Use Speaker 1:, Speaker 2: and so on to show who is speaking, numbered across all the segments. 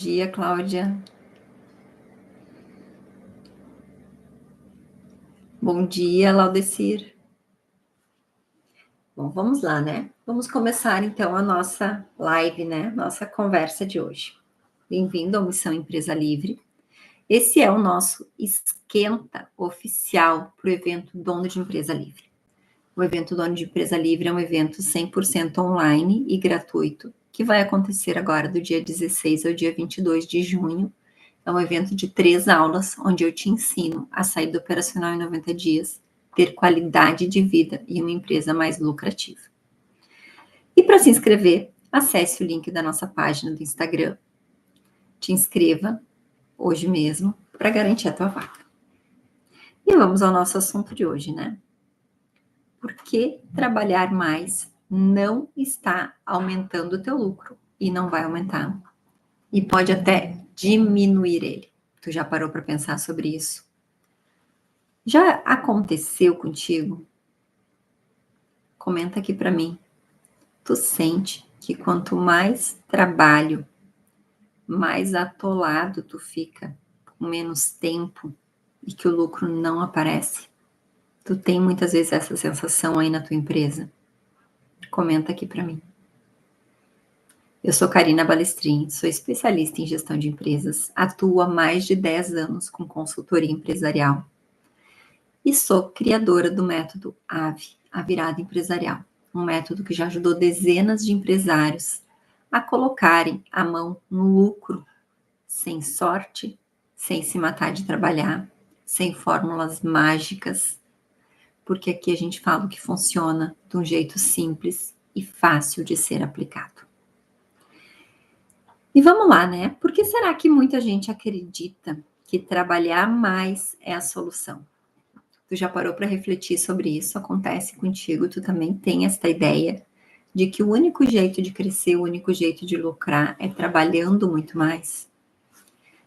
Speaker 1: Dia, Cláudia. Bom dia, Laudecir. Bom, vamos lá, né? Vamos começar então a nossa live, né? Nossa conversa de hoje. Bem-vindo ao Missão Empresa Livre. Esse é o nosso esquenta oficial para o evento Dono de Empresa Livre. O evento Dono de Empresa Livre é um evento 100% online e gratuito, que vai acontecer agora do dia 16 ao dia 22 de junho. É um evento de 3 aulas, onde eu te ensino a sair do operacional em 90 dias, ter qualidade de vida e uma empresa mais lucrativa. E para se inscrever, acesse o link da nossa página do Instagram. Te inscreva hoje mesmo para garantir a tua vaga. E vamos ao nosso assunto de hoje, né? Por que trabalhar mais não está aumentando o teu lucro e não vai aumentar? E pode até diminuir ele. Tu já parou para pensar sobre isso? Já aconteceu contigo? Comenta aqui para mim. Tu sente que quanto mais trabalho, mais atolado tu fica, com menos tempo e que o lucro não aparece? Tu tem muitas vezes essa sensação aí na tua empresa? Comenta aqui para mim. Eu sou Karina Balestrin, sou especialista em gestão de empresas, atuo há mais de 10 anos com consultoria empresarial e sou criadora do método AVE, a virada empresarial, um método que já ajudou dezenas de empresários a colocarem a mão no lucro, sem sorte, sem se matar de trabalhar, sem fórmulas mágicas, porque aqui a gente fala o que funciona de um jeito simples e fácil de ser aplicado. E vamos lá, né? Por que será que muita gente acredita que trabalhar mais é a solução? Tu já parou para refletir sobre isso? Acontece contigo? Tu também tem esta ideia de que o único jeito de crescer, o único jeito de lucrar é trabalhando muito mais?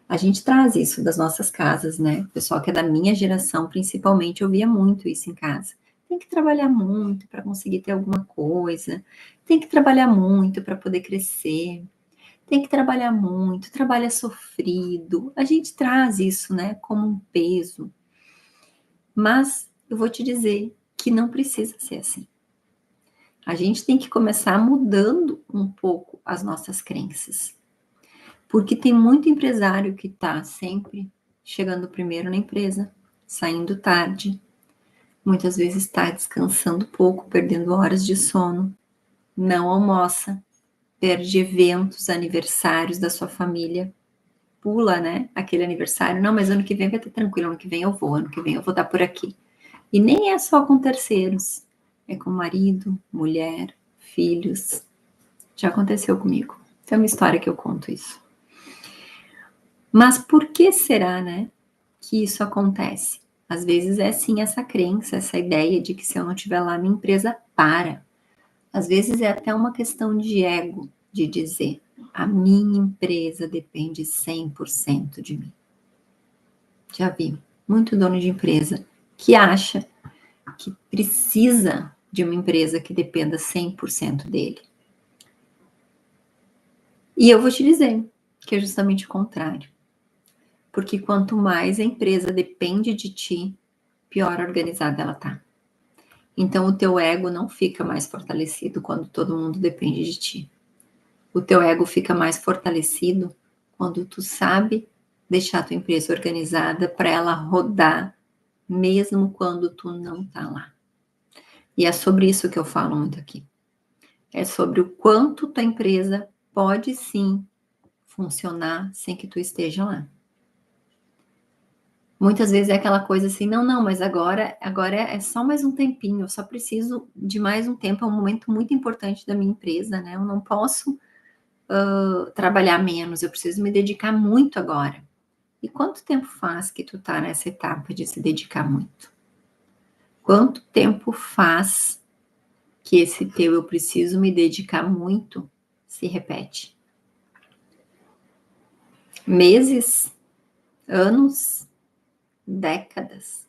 Speaker 1: A gente traz isso das nossas casas, né? O pessoal que é da minha geração, principalmente, ouvia muito isso em casa. Tem que trabalhar muito para conseguir ter alguma coisa. Tem que trabalhar muito para poder crescer. Tem que trabalhar muito, trabalho é sofrido. A gente traz isso, né, como um peso. Mas eu vou te dizer que não precisa ser assim. A gente tem que começar mudando um pouco as nossas crenças. Porque tem muito empresário que está sempre chegando primeiro na empresa, saindo tarde, muitas vezes está descansando pouco, perdendo horas de sono, não almoça, perde eventos, aniversários da sua família, pula, né, aquele aniversário. Não, mas ano que vem vai estar tranquilo, ano que vem eu vou, ano que vem eu vou estar por aqui. E nem é só com terceiros, é com marido, mulher, filhos. Já aconteceu comigo. Tem uma história que eu conto isso. Mas por que será, né, que isso acontece? Às vezes é sim essa crença, essa ideia de que se eu não estiver lá, minha empresa para. Às vezes é até uma questão de ego, de dizer, a minha empresa depende 100% de mim. Já vi muito dono de empresa que acha que precisa de uma empresa que dependa 100% dele. E eu vou te dizer que é justamente o contrário. Porque quanto mais a empresa depende de ti, pior organizada ela tá. Então o teu ego não fica mais fortalecido quando todo mundo depende de ti. O teu ego fica mais fortalecido quando tu sabe deixar a tua empresa organizada para ela rodar, mesmo quando tu não tá lá. E é sobre isso que eu falo muito aqui. É sobre o quanto tua empresa pode sim funcionar sem que tu esteja lá. Muitas vezes é aquela coisa assim, não, mas agora é só mais um tempinho, eu só preciso de mais um tempo, é um momento muito importante da minha empresa, né? Eu não posso trabalhar menos, eu preciso me dedicar muito agora. E quanto tempo faz que tu tá nessa etapa de se dedicar muito? Quanto tempo faz que esse teu eu preciso me dedicar muito se repete? Meses? Anos? Décadas?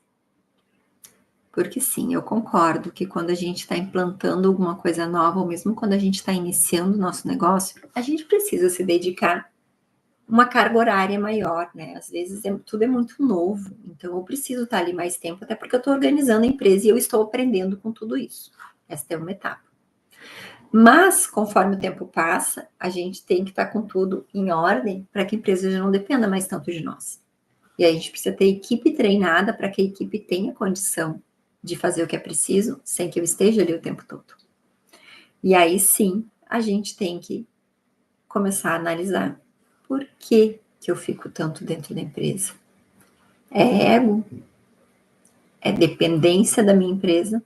Speaker 1: Porque sim, eu concordo que quando a gente está implantando alguma coisa nova, ou mesmo quando a gente está iniciando o nosso negócio, a gente precisa se dedicar uma carga horária maior, né? Às vezes tudo é muito novo, então eu preciso estar ali mais tempo, até porque eu estou organizando a empresa e eu estou aprendendo com tudo isso. Essa é uma etapa. Mas, conforme o tempo passa, a gente tem que estar com tudo em ordem para que a empresa já não dependa mais tanto de nós. E aí a gente precisa ter equipe treinada para que a equipe tenha condição de fazer o que é preciso sem que eu esteja ali o tempo todo. E aí sim, a gente tem que começar a analisar por que eu fico tanto dentro da empresa. É ego? É dependência da minha empresa?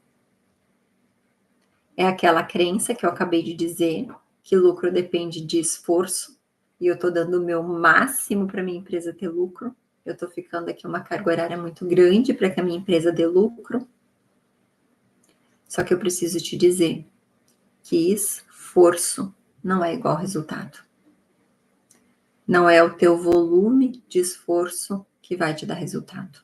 Speaker 1: É aquela crença que eu acabei de dizer, que lucro depende de esforço, e eu estou dando o meu máximo para minha empresa ter lucro. Eu estou ficando aqui uma carga horária muito grande para que a minha empresa dê lucro. Só que eu preciso te dizer que esforço não é igual resultado. Não é o teu volume de esforço que vai te dar resultado.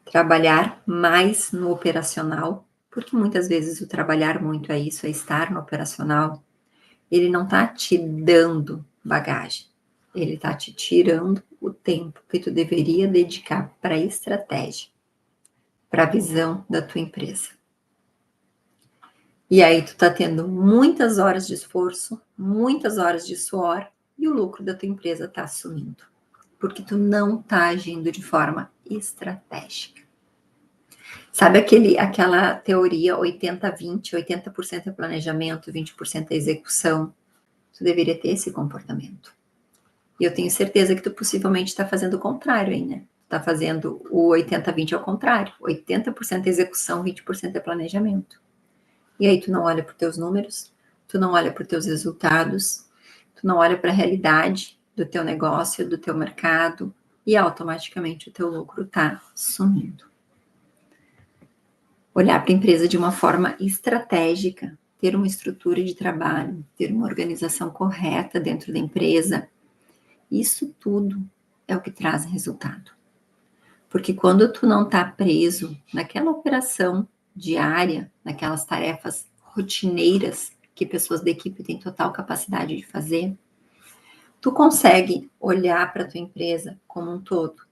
Speaker 1: Trabalhar mais no operacional, porque muitas vezes o trabalhar muito é isso, é estar no operacional, ele não está te dando bagagem, ele está te tirando o tempo que tu deveria dedicar para a estratégia, para a visão da tua empresa. E aí tu tá tendo muitas horas de esforço, muitas horas de suor, e o lucro da tua empresa tá sumindo, porque tu não tá agindo de forma estratégica. Sabe aquela teoria 80-20, 80% é planejamento, 20% é execução? Tu deveria ter esse comportamento. E eu tenho certeza que tu possivelmente está fazendo o contrário aí, né? Tá fazendo o 80-20 ao contrário. 80% é execução, 20% é planejamento. E aí tu não olha para os teus números, tu não olha para os teus resultados, tu não olha para a realidade do teu negócio, do teu mercado, e automaticamente o teu lucro está sumindo. Olhar para a empresa de uma forma estratégica, ter uma estrutura de trabalho, ter uma organização correta dentro da empresa, isso tudo é o que traz resultado. Porque quando tu não está preso naquela operação diária, naquelas tarefas rotineiras que pessoas da equipe têm total capacidade de fazer, tu consegue olhar para a tua empresa como um todo.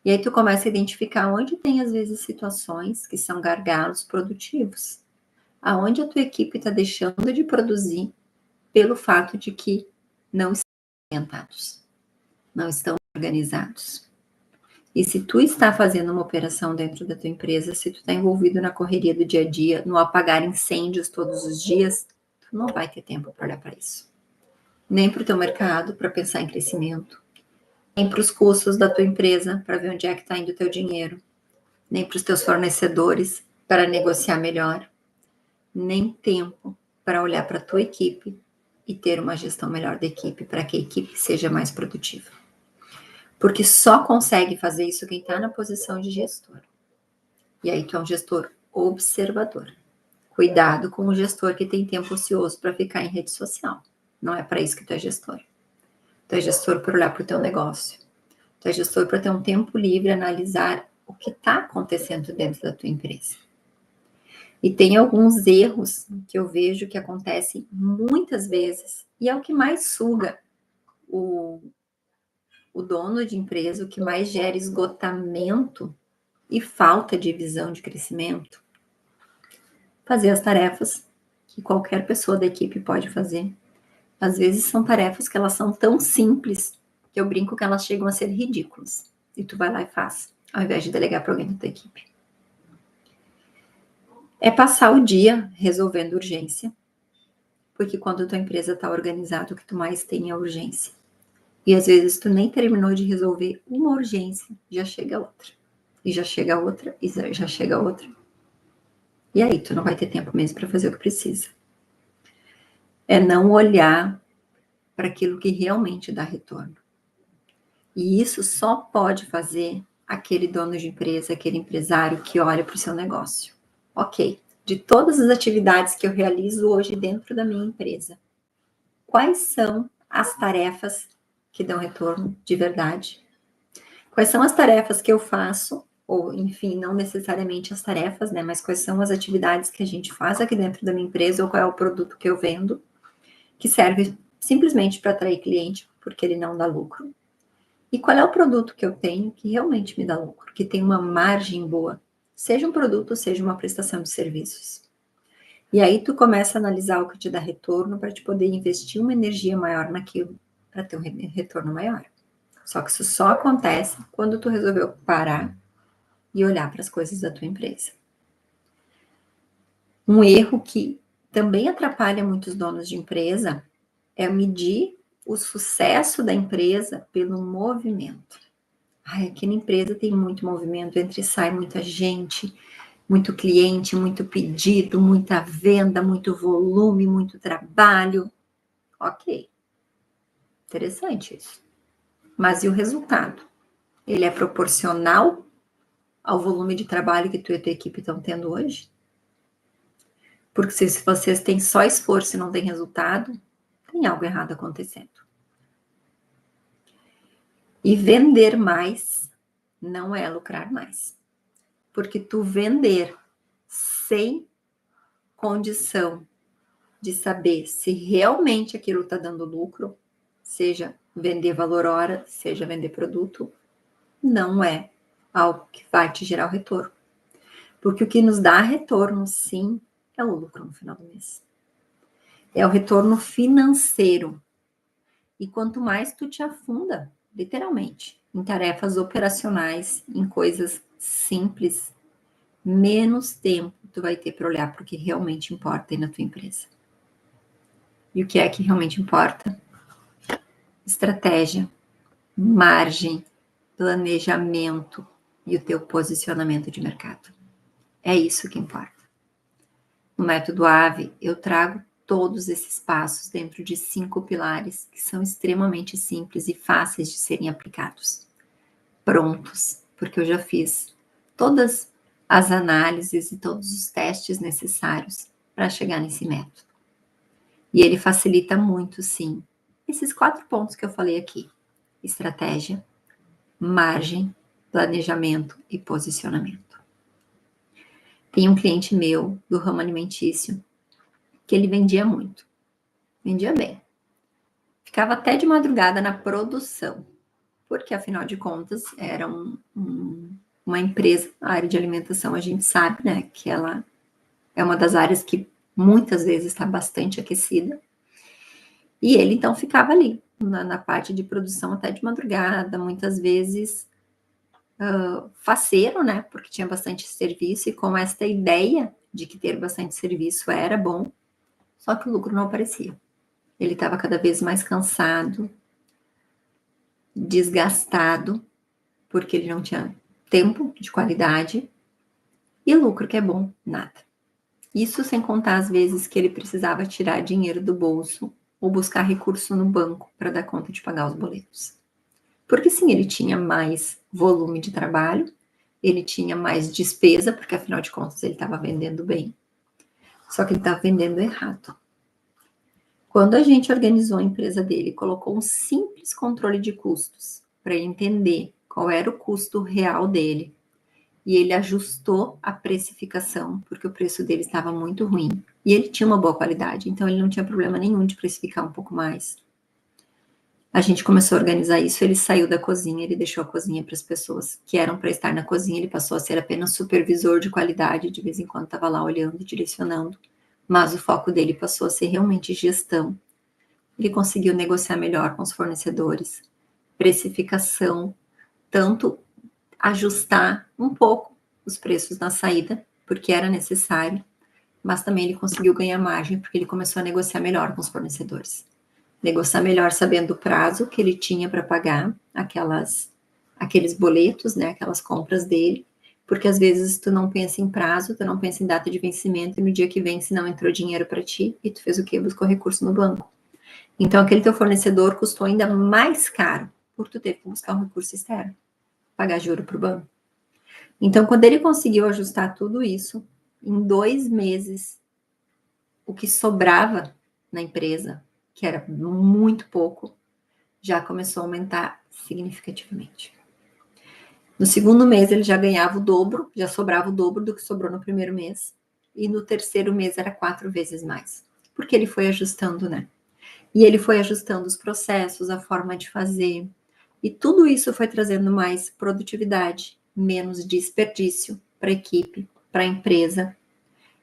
Speaker 1: E aí tu começa a identificar onde tem, às vezes, situações que são gargalos produtivos. Aonde a tua equipe está deixando de produzir pelo fato de que não estão orientados, não estão organizados. E se tu está fazendo uma operação dentro da tua empresa, se tu está envolvido na correria do dia a dia, no apagar incêndios todos os dias, tu não vai ter tempo para olhar para isso. Nem para o teu mercado, para pensar em crescimento, nem para os custos da tua empresa, para ver onde é que está indo o teu dinheiro, nem para os teus fornecedores, para negociar melhor, nem tempo para olhar para a tua equipe e ter uma gestão melhor da equipe, para que a equipe seja mais produtiva. Porque só consegue fazer isso quem está na posição de gestor. E aí tu é um gestor observador. Cuidado com o gestor que tem tempo ocioso para ficar em rede social. Não é para isso que tu é gestor. Tu é gestor para olhar para o teu negócio. Tu é gestor para ter um tempo livre, analisar o que está acontecendo dentro da tua empresa. E tem alguns erros que eu vejo que acontecem muitas vezes, e é o que mais suga o dono de empresa, o que mais gera esgotamento e falta de visão de crescimento. Fazer as tarefas que qualquer pessoa da equipe pode fazer. Às vezes são tarefas que elas são tão simples que eu brinco que elas chegam a ser ridículas. E tu vai lá e faz, ao invés de delegar para alguém da tua equipe. É passar o dia resolvendo urgência, porque quando a tua empresa está organizada, o que tu mais tem é urgência. E às vezes tu nem terminou de resolver uma urgência, já chega outra. E já chega outra, e já chega outra. E aí tu não vai ter tempo mesmo para fazer o que precisa. É não olhar para aquilo que realmente dá retorno. E isso só pode fazer aquele dono de empresa, aquele empresário que olha para o seu negócio. Ok, de todas as atividades que eu realizo hoje dentro da minha empresa, quais são as tarefas que dão retorno de verdade? Quais são as tarefas que eu faço, ou enfim, não necessariamente as tarefas, né? Mas quais são as atividades que a gente faz aqui dentro da minha empresa, ou qual é o produto que eu vendo, que serve simplesmente para atrair cliente, porque ele não dá lucro. E qual é o produto que eu tenho que realmente me dá lucro, que tem uma margem boa, seja um produto, seja uma prestação de serviços. E aí tu começa a analisar o que te dá retorno para te poder investir uma energia maior naquilo, para ter um retorno maior. Só que isso só acontece quando tu resolveu parar e olhar para as coisas da tua empresa. Um erro que também atrapalha muitos donos de empresa é medir o sucesso da empresa pelo movimento. Ai, aqui na empresa tem muito movimento, entra e sai muita gente, muito cliente, muito pedido, muita venda, muito volume, muito trabalho. Ok, interessante isso. Mas e o resultado? Ele é proporcional ao volume de trabalho que tu e a tua equipe estão tendo hoje? Porque se vocês têm só esforço e não tem resultado, tem algo errado acontecendo. E vender mais não é lucrar mais. Porque tu vender sem condição de saber se realmente aquilo está dando lucro, seja vender valor hora, seja vender produto, não é algo que vai te gerar o retorno. Porque o que nos dá retorno, sim, é o lucro no final do mês. É o retorno financeiro. E quanto mais tu te afunda, literalmente, em tarefas operacionais, em coisas simples, menos tempo tu vai ter para olhar para o que realmente importa aí na tua empresa. E o que é que realmente importa? Estratégia, margem, planejamento e o teu posicionamento de mercado. É isso que importa. No método AVE, eu trago todos esses passos dentro de 5 pilares que são extremamente simples e fáceis de serem aplicados. Prontos, porque eu já fiz todas as análises e todos os testes necessários para chegar nesse método. E ele facilita muito, sim, esses 4 pontos que eu falei aqui: estratégia, margem, planejamento e posicionamento. Tem um cliente meu do ramo alimentício que ele vendia muito, vendia bem. Ficava até de madrugada na produção, porque afinal de contas era uma empresa, a área de alimentação a gente sabe, né, que ela é uma das áreas que muitas vezes está bastante aquecida. E ele então ficava ali, na parte de produção até de madrugada, muitas vezes faceiro, né? Porque tinha bastante serviço e com esta ideia de que ter bastante serviço era bom, só que o lucro não aparecia. Ele estava cada vez mais cansado, desgastado, porque ele não tinha tempo de qualidade e lucro que é bom, nada. Isso sem contar as vezes que ele precisava tirar dinheiro do bolso ou buscar recurso no banco para dar conta de pagar os boletos. Porque sim, ele tinha mais volume de trabalho, ele tinha mais despesa, porque afinal de contas ele estava vendendo bem. Só que ele estava vendendo errado. Quando a gente organizou a empresa dele, colocou um simples controle de custos para ele entender qual era o custo real dele, e ele ajustou a precificação, porque o preço dele estava muito ruim. E ele tinha uma boa qualidade, então ele não tinha problema nenhum de precificar um pouco mais. A gente começou a organizar isso, ele saiu da cozinha, ele deixou a cozinha para as pessoas que eram para estar na cozinha, ele passou a ser apenas supervisor de qualidade, de vez em quando estava lá olhando e direcionando, mas o foco dele passou a ser realmente gestão. Ele conseguiu negociar melhor com os fornecedores, precificação, tanto ajustar um pouco os preços na saída, porque era necessário, mas também ele conseguiu ganhar margem, porque ele começou a negociar melhor com os fornecedores. Negociar melhor sabendo o prazo que ele tinha para pagar aqueles boletos, né, aquelas compras dele, porque às vezes tu não pensa em prazo, tu não pensa em data de vencimento, e no dia que vence não entrou dinheiro para ti, e tu fez o quê? Buscou recurso no banco. Então aquele teu fornecedor custou ainda mais caro, porque tu teve que buscar um recurso externo, pagar juro para o banco. Então, quando ele conseguiu ajustar tudo isso, em 2 meses, o que sobrava na empresa, que era muito pouco, já começou a aumentar significativamente. No segundo mês, ele já ganhava o dobro, já sobrava o dobro do que sobrou no primeiro mês. E no terceiro mês era 4 vezes mais, porque ele foi ajustando, né? E ele foi ajustando os processos, a forma de fazer. E tudo isso foi trazendo mais produtividade, menos desperdício para a equipe, para a empresa.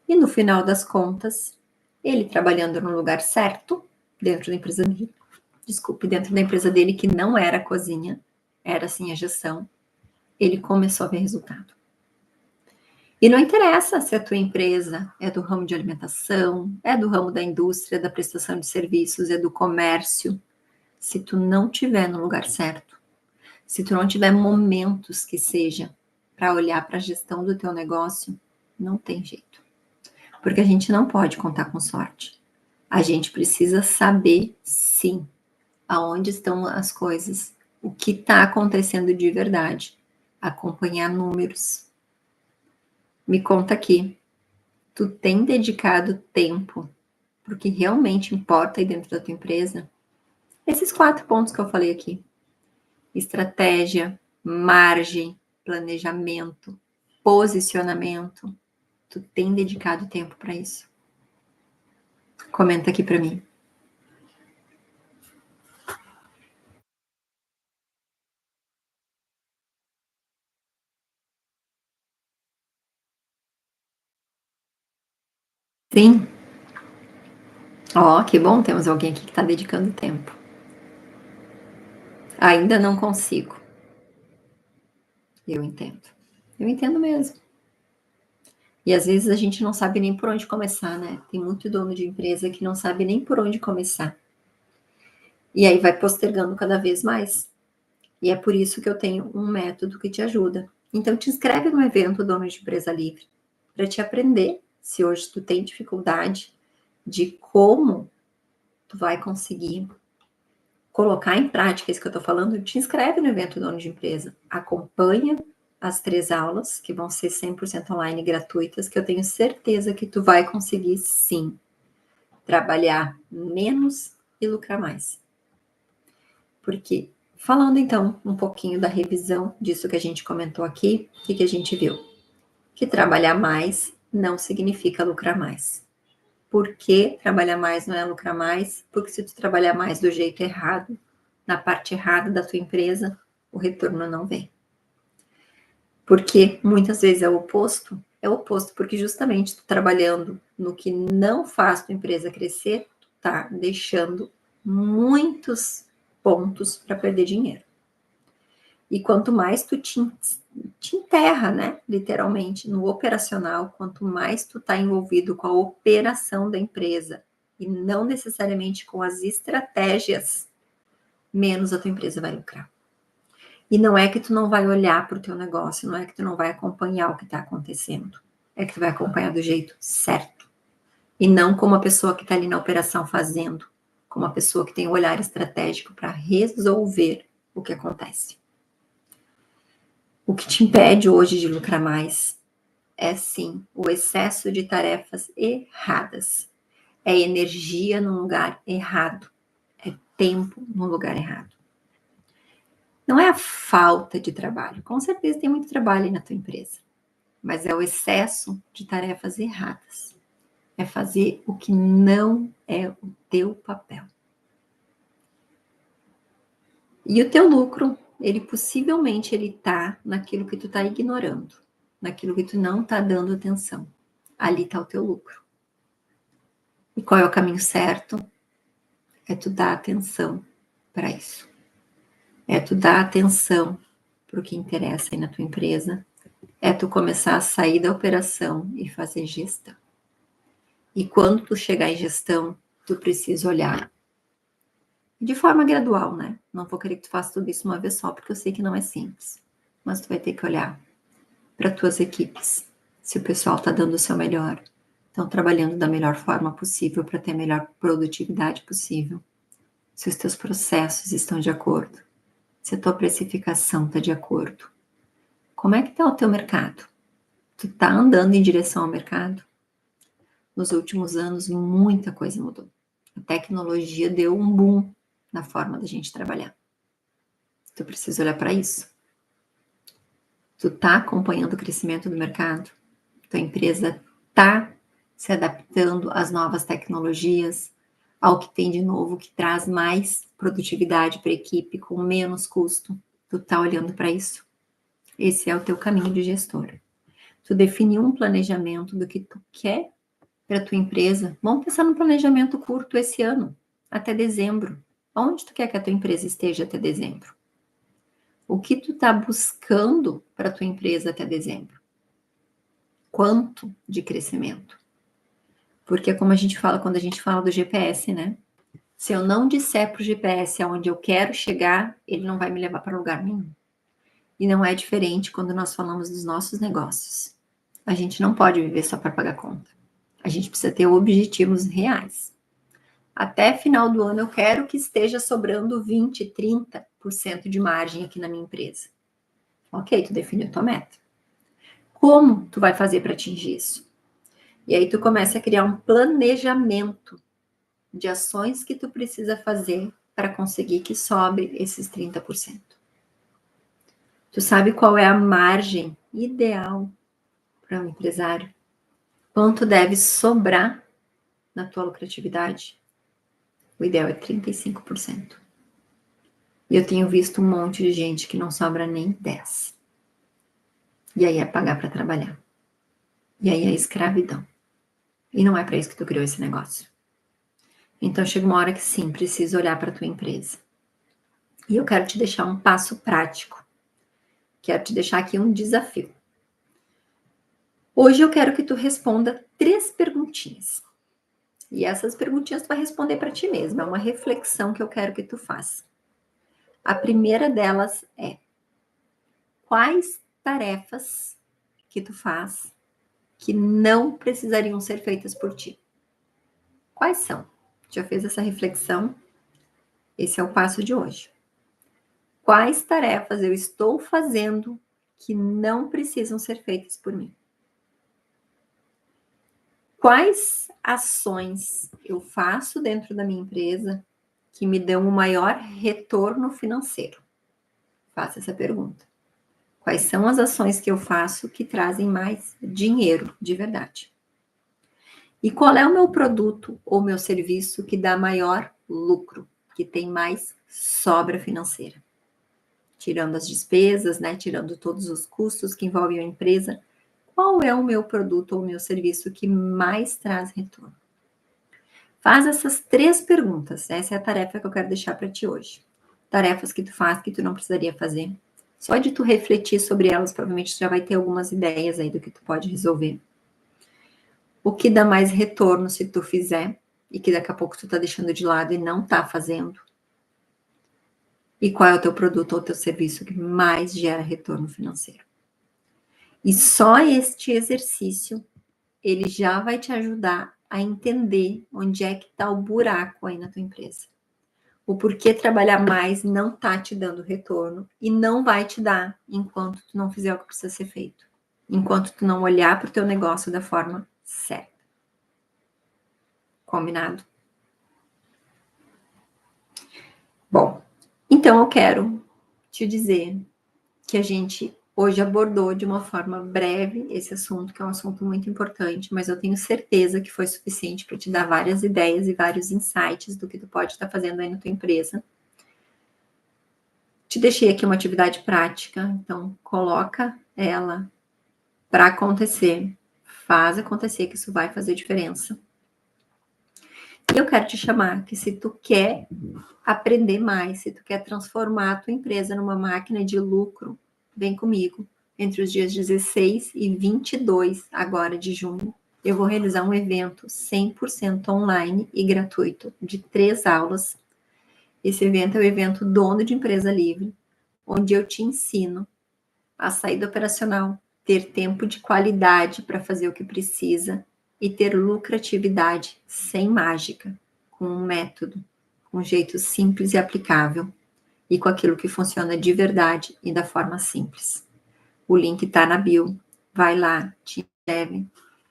Speaker 1: E no final das contas, ele trabalhando no lugar certo, dentro da empresa dele, dentro da empresa dele, que não era a cozinha, era sim a gestão, ele começou a ver resultado. E não interessa se a tua empresa é do ramo de alimentação, é do ramo da indústria, da prestação de serviços, é do comércio. Se tu não tiver no lugar certo, se tu não tiver momentos que seja para olhar para a gestão do teu negócio, não tem jeito. Porque a gente não pode contar com sorte. A gente precisa saber, sim, aonde estão as coisas, o que está acontecendo de verdade, acompanhar números. Me conta aqui, tu tem dedicado tempo para o que realmente importa aí dentro da tua empresa? Esses 4 pontos que eu falei aqui: estratégia, margem, planejamento, posicionamento. Tu tem dedicado tempo para isso? Comenta aqui para mim. Sim. Ó, que bom, temos alguém aqui que está dedicando tempo. Ainda não consigo. Eu entendo. Eu entendo mesmo. E às vezes a gente não sabe nem por onde começar, né? Tem muito dono de empresa que não sabe nem por onde começar. E aí vai postergando cada vez mais. E é por isso que eu tenho um método que te ajuda. Então te inscreve no evento Dono de Empresa Livre para te aprender, se hoje tu tem dificuldade, de como tu vai conseguir colocar em prática isso que eu estou falando. Te inscreve no evento Dono de Empresa. Acompanha as 3 aulas, que vão ser 100% online gratuitas, que eu tenho certeza que tu vai conseguir, sim, trabalhar menos e lucrar mais. Porque, falando então um pouquinho da revisão disso que a gente comentou aqui, o que a gente viu? Que trabalhar mais não significa lucrar mais. Por que trabalhar mais não é lucrar mais? Porque se tu trabalhar mais do jeito errado, na parte errada da tua empresa, o retorno não vem. Porque muitas vezes é o oposto. É o oposto, porque justamente tu trabalhando no que não faz tua empresa crescer, tu tá deixando muitos pontos para perder dinheiro. E quanto mais tu te enterra, né, literalmente, no operacional, quanto mais tu tá envolvido com a operação da empresa e não necessariamente com as estratégias, menos a tua empresa vai lucrar. E não é que tu não vai olhar para o teu negócio, não é que tu não vai acompanhar o que está acontecendo, é que tu vai acompanhar do jeito certo. E não como a pessoa que está ali na operação fazendo, como a pessoa que tem o olhar estratégico para resolver o que acontece. O que te impede hoje de lucrar mais é sim o excesso de tarefas erradas. É energia num lugar errado. É tempo no lugar errado. Não é a falta de trabalho. Com certeza tem muito trabalho aí na tua empresa. Mas é o excesso de tarefas erradas. É fazer o que não é o teu papel. E o teu lucro, ele possivelmente ele tá naquilo que tu tá ignorando, naquilo que tu não tá dando atenção. Ali tá o teu lucro. E qual é o caminho certo? É tu dar atenção para isso. É tu dar atenção para o que interessa aí na tua empresa. É tu começar a sair da operação e fazer gestão. E quando tu chegar em gestão, tu precisa olhar de forma gradual, né? Não vou querer que tu faça tudo isso uma vez só, porque eu sei que não é simples. Mas tu vai ter que olhar para tuas equipes, se o pessoal está dando o seu melhor, estão trabalhando da melhor forma possível para ter a melhor produtividade possível, se os teus processos estão de acordo, se a tua precificação está de acordo. Como é que está o teu mercado? Tu está andando em direção ao mercado? Nos últimos anos, muita coisa mudou. A tecnologia deu um boom na forma da gente trabalhar. Tu precisa olhar para isso. Tu tá acompanhando o crescimento do mercado? Tua empresa tá se adaptando às novas tecnologias, ao que tem de novo, que traz mais produtividade para a equipe, com menos custo. Tu tá olhando para isso? Esse é o teu caminho de gestor. Tu definir um planejamento do que tu quer para a tua empresa. Vamos pensar no planejamento curto esse ano, até dezembro. Onde tu quer que a tua empresa esteja até dezembro? O que tu tá buscando para a tua empresa até dezembro? Quanto de crescimento? Porque como a gente fala quando a gente fala do GPS, né? Se eu não disser para o GPS aonde eu quero chegar, ele não vai me levar para lugar nenhum. E não é diferente quando nós falamos dos nossos negócios. A gente não pode viver só para pagar conta. A gente precisa ter objetivos reais. Até final do ano eu quero que esteja sobrando 20, 30% de margem aqui na minha empresa. Ok, tu definiu a tua meta. Como tu vai fazer para atingir isso? E aí tu começa a criar um planejamento de ações que tu precisa fazer para conseguir que sobre esses 30%. Tu sabe qual é a margem ideal para um empresário? Quanto deve sobrar na tua lucratividade? O ideal é 35%. E eu tenho visto um monte de gente que não sobra nem 10%. E aí é pagar para trabalhar. E aí é escravidão. E não é para isso que tu criou esse negócio. Então chega uma hora que sim, precisa olhar para tua empresa. E eu quero te deixar um passo prático. Quero te deixar aqui um desafio. Hoje eu quero que tu responda 3 perguntinhas. E essas perguntinhas tu vai responder para ti mesma. É uma reflexão que eu quero que tu faça. A primeira delas é: quais tarefas que tu faz que não precisariam ser feitas por ti? Quais são? Já fez essa reflexão? Esse é o passo de hoje. Quais tarefas eu estou fazendo que não precisam ser feitas por mim? Quais ações eu faço dentro da minha empresa que me dão um maior retorno financeiro? Faça essa pergunta. Quais são as ações que eu faço que trazem mais dinheiro de verdade? E qual é o meu produto ou meu serviço que dá maior lucro, que tem mais sobra financeira? Tirando as despesas, né? Tirando todos os custos que envolvem a empresa, qual é o meu produto ou meu serviço que mais traz retorno? Faz essas 3 perguntas. Essa é a tarefa que eu quero deixar para ti hoje. Tarefas que tu faz que tu não precisaria fazer. Só de tu refletir sobre elas, provavelmente tu já vai ter algumas ideias aí do que tu pode resolver. O que dá mais retorno se tu fizer e que daqui a pouco tu tá deixando de lado e não tá fazendo. E qual é o teu produto ou teu serviço que mais gera retorno financeiro. E só este exercício, ele já vai te ajudar a entender onde é que está o buraco aí na tua empresa. O porquê trabalhar mais não tá te dando retorno e não vai te dar enquanto tu não fizer o que precisa ser feito. Enquanto tu não olhar para o teu negócio da forma certa. Combinado? Bom, então eu quero te dizer que a gente hoje abordou de uma forma breve esse assunto, que é um assunto muito importante, mas eu tenho certeza que foi suficiente para te dar várias ideias e vários insights do que tu pode estar fazendo aí na tua empresa. Te deixei aqui uma atividade prática, então coloca ela para acontecer, faz acontecer, que isso vai fazer diferença. E eu quero te chamar que se tu quer aprender mais, se tu quer transformar a tua empresa numa máquina de lucro, vem comigo. Entre os dias 16 e 22 agora de junho, eu vou realizar um evento 100% online e gratuito, de 3 aulas. Esse evento é o evento Dono de Empresa Livre, onde eu te ensino a sair do operacional, ter tempo de qualidade para fazer o que precisa e ter lucratividade sem mágica, com um método, com um jeito simples e aplicável e com aquilo que funciona de verdade e da forma simples. O link está na bio, vai lá, te inscreve.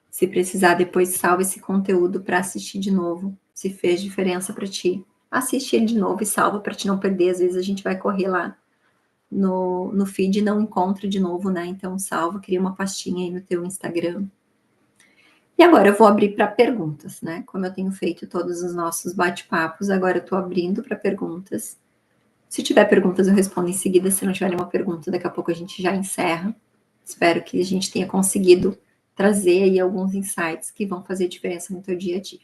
Speaker 1: Se precisar, depois salva esse conteúdo para assistir de novo, se fez diferença para ti. Assiste ele de novo e salva para te não perder. Às vezes a gente vai correr lá no feed e não encontra de novo, né? Então salva, cria uma pastinha aí no teu Instagram. E agora eu vou abrir para perguntas, né? Como eu tenho feito todos os nossos bate-papos, agora eu estou abrindo para perguntas. Se tiver perguntas, eu respondo em seguida. Se não tiver nenhuma pergunta, daqui a pouco a gente já encerra. Espero que a gente tenha conseguido trazer aí alguns insights que vão fazer diferença no teu dia a dia.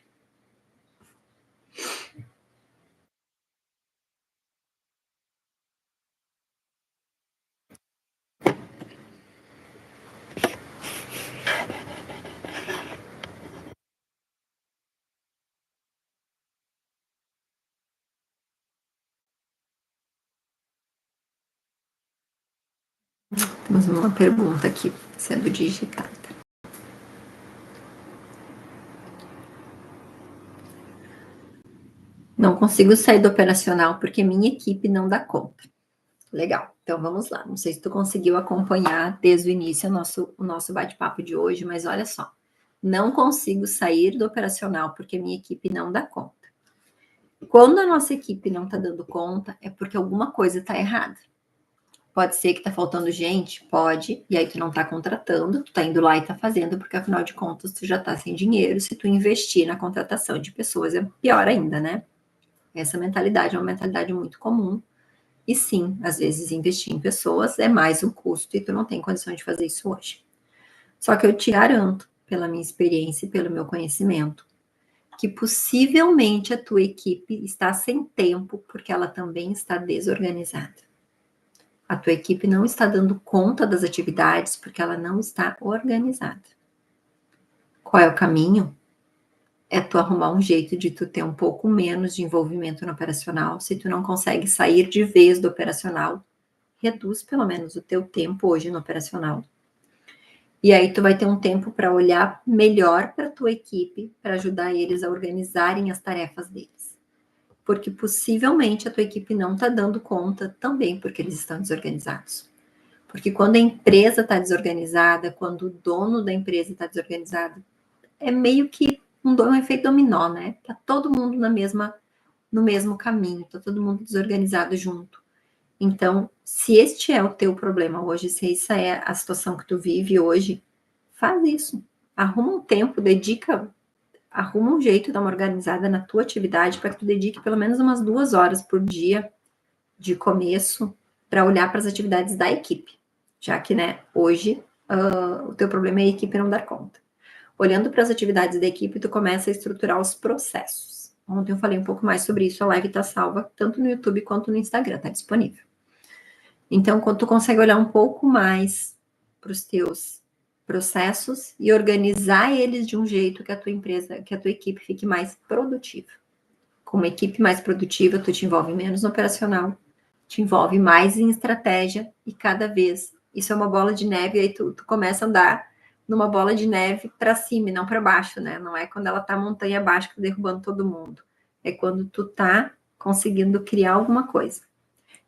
Speaker 1: Temos uma pergunta aqui, sendo digitada. Não consigo sair do operacional porque minha equipe não dá conta. Legal, então vamos lá. Não sei se tu conseguiu acompanhar desde o início o nosso bate-papo de hoje, mas olha só. Não consigo sair do operacional porque minha equipe não dá conta. Quando a nossa equipe não está dando conta, é porque alguma coisa está errada. Pode ser que está faltando gente? Pode, e aí tu não está contratando, tu está indo lá e está fazendo, porque afinal de contas tu já está sem dinheiro. Se tu investir na contratação de pessoas, é pior ainda, né? Essa mentalidade é uma mentalidade muito comum. E sim, às vezes investir em pessoas é mais um custo e tu não tem condição de fazer isso hoje. Só que eu te garanto, pela minha experiência e pelo meu conhecimento, que possivelmente a tua equipe está sem tempo porque ela também está desorganizada. A tua equipe não está dando conta das atividades porque ela não está organizada. Qual é o caminho? É tu arrumar um jeito de tu ter um pouco menos de envolvimento no operacional. Se tu não consegue sair de vez do operacional, reduz pelo menos o teu tempo hoje no operacional. E aí tu vai ter um tempo para olhar melhor para a tua equipe, para ajudar eles a organizarem as tarefas deles. Porque possivelmente a tua equipe não está dando conta também porque eles estão desorganizados. Porque quando a empresa está desorganizada, quando o dono da empresa está desorganizado, é meio que um efeito dominó, né? Tá todo mundo no mesmo caminho, tá todo mundo desorganizado junto. Então, se este é o teu problema hoje, se essa é a situação que tu vive hoje, faz isso. Arruma um tempo, arruma um jeito de dar uma organizada na tua atividade para que tu dedique pelo menos umas 2 horas por dia de começo para olhar para as atividades da equipe. Já que, né, hoje o teu problema é a equipe não dar conta. Olhando para as atividades da equipe, tu começa a estruturar os processos. Ontem eu falei um pouco mais sobre isso, a live está salva, tanto no YouTube quanto no Instagram, está disponível. Então, quando tu consegue olhar um pouco mais para os teus processos e organizar eles de um jeito que a tua empresa, que a tua equipe fique mais produtiva. Com uma equipe mais produtiva, tu te envolve menos no operacional, te envolve mais em estratégia e cada vez isso é uma bola de neve, e aí tu começa a andar numa bola de neve para cima e não para baixo, né? Não é quando ela tá montanha abaixo que tá derrubando todo mundo. É quando tu tá conseguindo criar alguma coisa.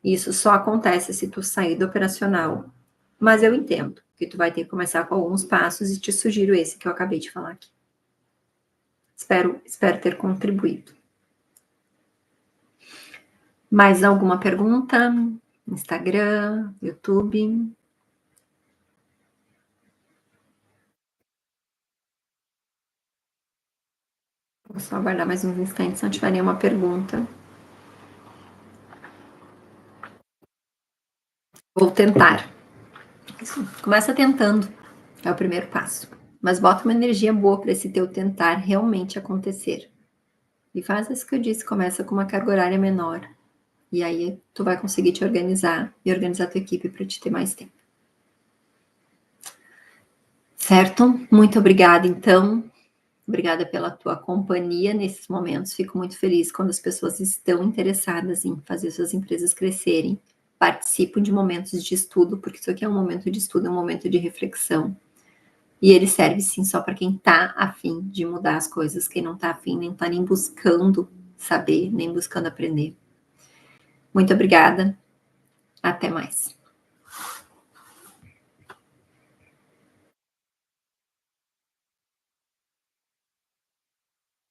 Speaker 1: Isso só acontece se tu sair do operacional. Mas eu entendo que tu vai ter que começar com alguns passos e te sugiro esse que eu acabei de falar aqui. Espero ter contribuído. Mais alguma pergunta? Instagram, YouTube? Vou só aguardar mais uns instantes se não tiver nenhuma pergunta. Vou tentar. Isso. Começa tentando. É o primeiro passo. Mas bota uma energia boa para esse teu tentar realmente acontecer. E faz isso que eu disse, começa com uma carga horária menor. E aí tu vai conseguir te organizar e organizar a tua equipe para te ter mais tempo. Certo? Muito obrigada, então. Obrigada pela tua companhia nesses momentos. Fico muito feliz quando as pessoas estão interessadas em fazer suas empresas crescerem. Participam de momentos de estudo, porque isso aqui é um momento de estudo, é um momento de reflexão. E ele serve sim só para quem está afim de mudar as coisas, quem não está afim, nem está nem buscando saber, nem buscando aprender. Muito obrigada. Até mais.